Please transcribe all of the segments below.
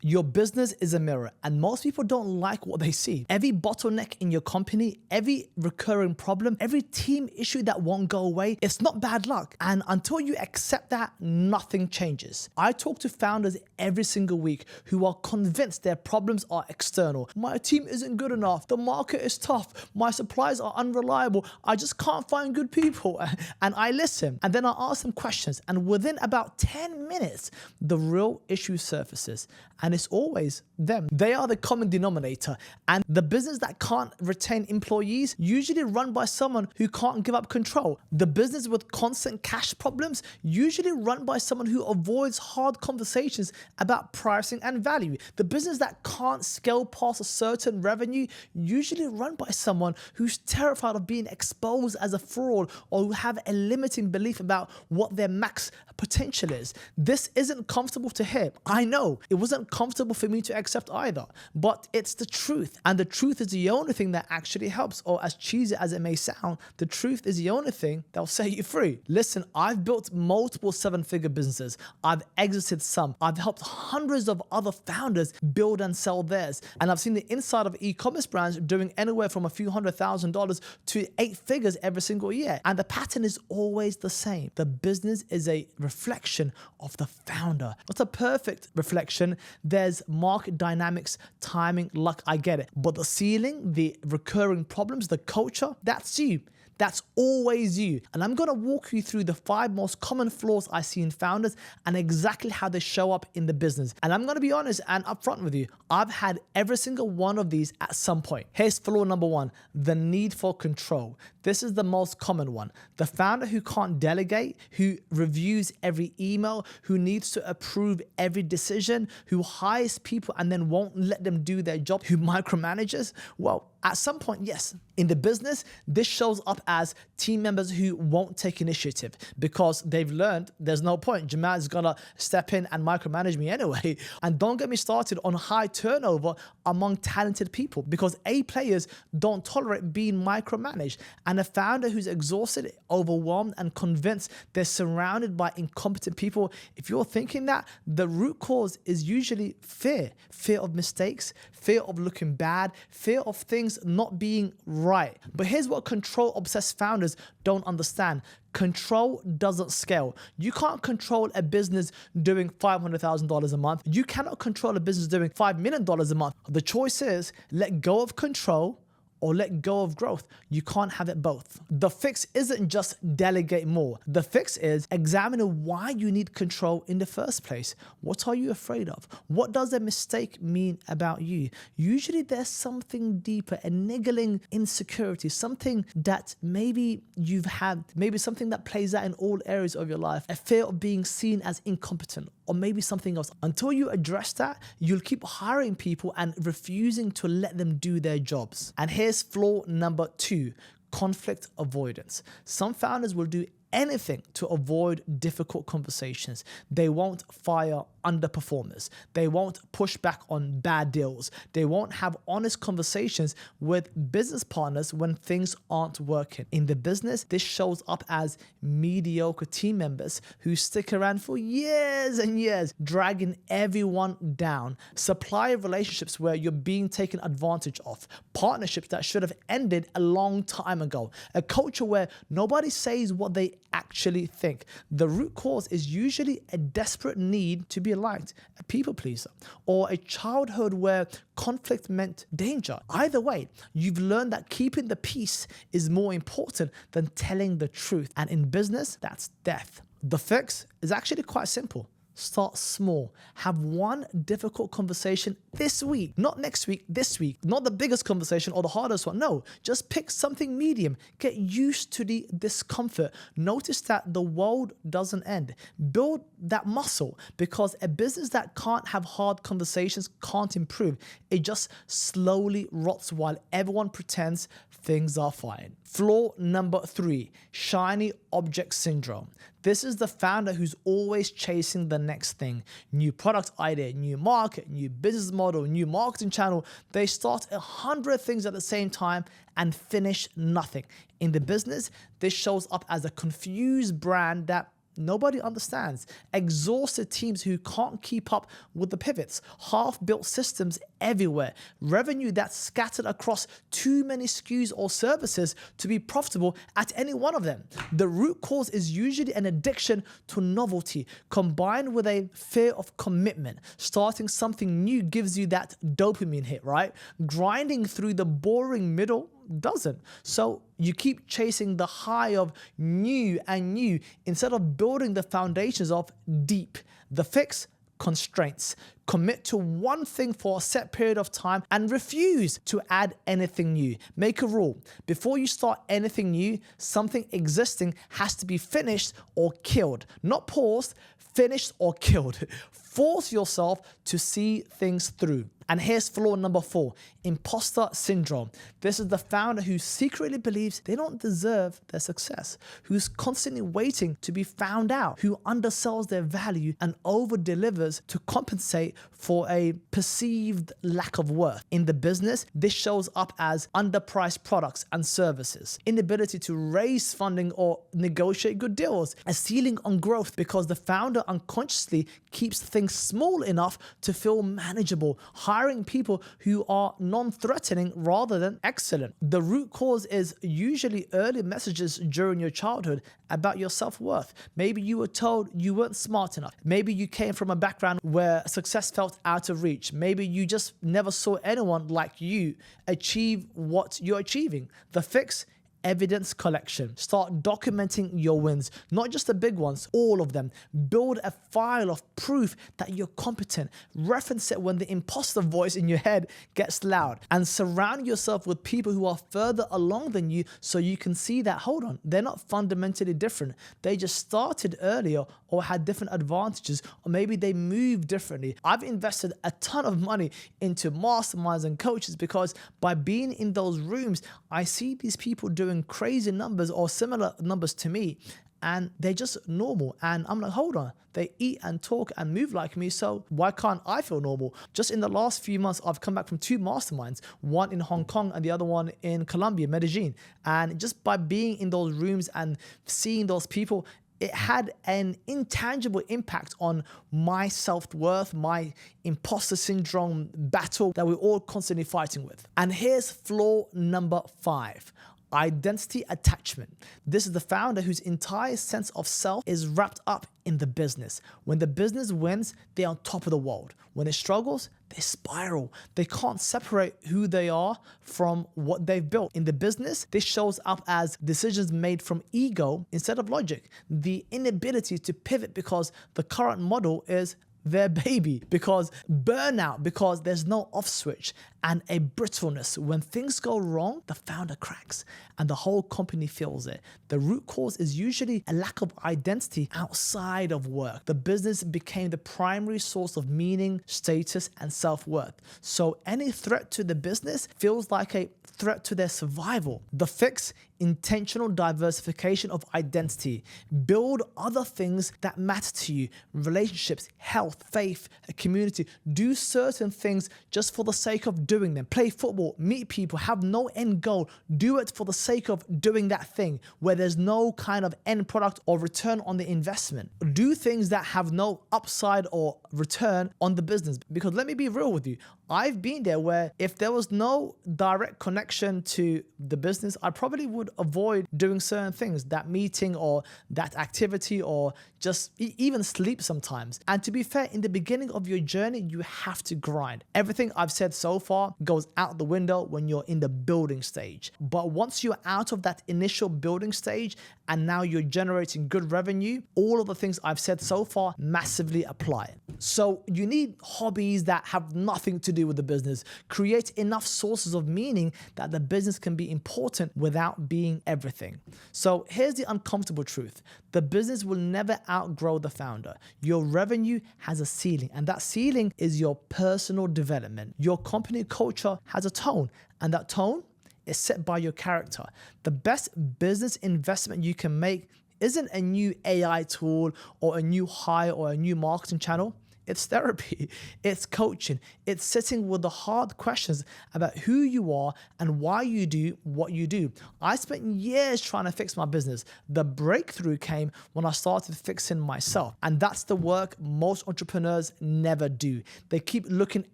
Your business is a mirror, and most people don't like what they see. Every bottleneck in your company, every recurring problem, every team issue that won't go away, it's not bad luck. And until you accept that, nothing changes. I talk to founders every single week who are convinced their problems are external. My team isn't good enough. The market is tough. My suppliers are unreliable. I just can't find good people. And I listen, and then I ask them questions, and within about 10 minutes, the real issue surfaces, and it's always them. They are the common denominator, and the business that can't retain employees usually run by someone who can't give up control. The business with constant cash problems usually run by someone who avoids hard conversations about pricing and value. The business that can't scale past a certain revenue usually run by someone who's terrified of being exposed as a fraud, or who have a limiting belief about what their max potential is. This isn't comfortable to hear. I know it wasn't comfortable for me to accept either, but it's the truth. And the truth is the only thing that actually helps, or as cheesy as it may sound, the truth is the only thing that'll set you free. Listen, I've built multiple 7-figure businesses. I've exited some. I've helped hundreds of other founders build and sell theirs. And I've seen the inside of e-commerce brands doing anywhere from a few $100,000 to 8 figures every single year. And the pattern is always the same. The business is a reflection of the founder. Not a perfect reflection. There's market dynamics, timing, luck, I get it. But the ceiling, the recurring problems, the culture, that's you. That's always you. And I'm gonna walk you through the 5 most common flaws I see in founders and exactly how they show up in the business. And I'm gonna be honest and upfront with you. I've had every single one of these at some point. Here's flaw number 1, the need for control. This is the most common one. The founder who can't delegate, who reviews every email, who needs to approve every decision, who hires people and then won't let them do their job, who micromanages. Well, at some point, yes. In the business, this shows up as team members who won't take initiative because they've learned there's no point. Jamad's gonna step in and micromanage me anyway. And don't get me started on high turnover among talented people, because A players don't tolerate being micromanaged. And a founder who's exhausted, overwhelmed, and convinced they're surrounded by incompetent people, if you're thinking that, the root cause is usually fear. Fear of mistakes, fear of looking bad, fear of things not being right. But here's what control-obsessed founders don't understand. Control doesn't scale. You can't control a business doing $500,000 a month. You cannot control a business doing $5 million a month. The choice is let go of control or let go of growth. You can't have it both. The fix isn't just delegate more. The fix is examine why you need control in the first place. What are you afraid of? What does a mistake mean about you? Usually there's something deeper, a niggling insecurity, something that maybe you've had, maybe something that plays out in all areas of your life, a fear of being seen as incompetent, or maybe something else. Until you address that, you'll keep hiring people and refusing to let them do their jobs. And here's flaw number 2, conflict avoidance. Some founders will do anything to avoid difficult conversations. They won't fire underperformers. They won't push back on bad deals. They won't have honest conversations with business partners when things aren't working. In the business, this shows up as mediocre team members who stick around for years and years, dragging everyone down. Supplier relationships where you're being taken advantage of. Partnerships that should have ended a long time ago. A culture where nobody says what they actually think. The root cause is usually a desperate need to be liked, a people pleaser, or a childhood where conflict meant danger. Either way, you've learned that keeping the peace is more important than telling the truth. And in business, that's death. The fix is actually quite simple. Start small. Have one difficult conversation this week, not next week, this week. Not the biggest conversation or the hardest one. No, just pick something medium. Get used to the discomfort. Notice that the world doesn't end. Build that muscle, because a business that can't have hard conversations can't improve. It just slowly rots while everyone pretends things are fine. Flaw number 3, shiny object syndrome. This is the founder who's always chasing the next thing. New product idea, new market, new business model, new marketing channel. They start 100 things at the same time and finish nothing. In the business, this shows up as a confused brand that nobody understands. Exhausted teams who can't keep up with the pivots. Half-built systems everywhere. Revenue that's scattered across too many SKUs or services to be profitable at any one of them. The root cause is usually an addiction to novelty combined with a fear of commitment. Starting something new gives you that dopamine hit, right? Grinding through the boring middle doesn't. So you keep chasing the high of new and new instead of building the foundations of deep. The fix: constraints. Commit to one thing for a set period of time and refuse to add anything new. Make a rule. Before you start anything new, something existing has to be finished or killed. Not paused, finished or killed. Force yourself to see things through. And here's flaw number 4, imposter syndrome. This is the founder who secretly believes they don't deserve their success, who's constantly waiting to be found out, who undersells their value and over-delivers to compensate for a perceived lack of worth. In the business, this shows up as underpriced products and services, inability to raise funding or negotiate good deals, a ceiling on growth because the founder unconsciously keeps things small enough to feel manageable, hiring people who are non-threatening rather than excellent. The root cause is usually early messages during your childhood about your self-worth. Maybe you were told you weren't smart enough. Maybe you came from a background where success felt out of reach. Maybe you just never saw anyone like you achieve what you're achieving. The fix: evidence collection. Start documenting your wins, not just the big ones, all of them. Build a file of proof that you're competent. Reference it when the imposter voice in your head gets loud, and surround yourself with people who are further along than you so you can see that, hold on, they're not fundamentally different. They just started earlier or had different advantages, or maybe they moved differently. I've invested a ton of money into masterminds and coaches because by being in those rooms, I see these people doing crazy numbers or similar numbers to me, and they're just normal. And I'm like, hold on, they eat and talk and move like me, so why can't I feel normal? Just in the last few months, I've come back from 2 masterminds, one in Hong Kong and the other one in Colombia, Medellin. And just by being in those rooms and seeing those people, it had an intangible impact on my self-worth, my imposter syndrome battle that we're all constantly fighting with. And here's flaw number 5. Identity attachment. This is the founder whose entire sense of self is wrapped up in the business. When the business wins, they're on top of the world. When it struggles, they spiral. They can't separate who they are from what they've built. In the business, this shows up as decisions made from ego instead of logic. The inability to pivot because the current model is their baby, because burnout, because there's no off switch, and a brittleness. When things go wrong, the founder cracks and the whole company feels it. The root cause is usually a lack of identity outside of work. The business became the primary source of meaning, status, and self-worth. So any threat to the business feels like a threat to their survival. The fix: intentional diversification of identity. Build other things that matter to you: relationships, health, faith, a community. Do certain things just for the sake of doing them. Play football, meet people, have no end goal. Do it for the sake of doing that thing where there's no kind of end product or return on the investment. Do things that have no upside or return on the business. Because let me be real with you, I've been there where if there was no direct connection to the business, I probably would avoid doing certain things, that meeting or that activity, or just even sleep sometimes. And to be fair, in the beginning of your journey, you have to grind. Everything I've said so far goes out the window when you're in the building stage. But once you're out of that initial building stage and now you're generating good revenue, all of the things I've said so far massively apply. So you need hobbies that have nothing to do with the business. Create enough sources of meaning that the business can be important without being everything. So here's the uncomfortable truth. The business will never outgrow the founder. Your revenue has a ceiling, and that ceiling is your personal development. Your company culture has a tone, and that tone is set by your character. The best business investment you can make isn't a new AI tool or a new hire or a new marketing channel. It's therapy, it's coaching, it's sitting with the hard questions about who you are and why you do what you do. I spent years trying to fix my business. The breakthrough came when I started fixing myself. And that's the work most entrepreneurs never do. They keep looking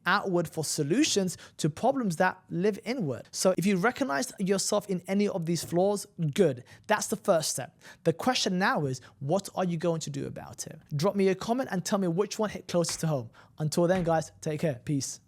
outward for solutions to problems that live inward. So if you recognize yourself in any of these flaws, good. That's the first step. The question now is, what are you going to do about it? Drop me a comment and tell me which one hit closest to home. Until then, guys, take care. Peace.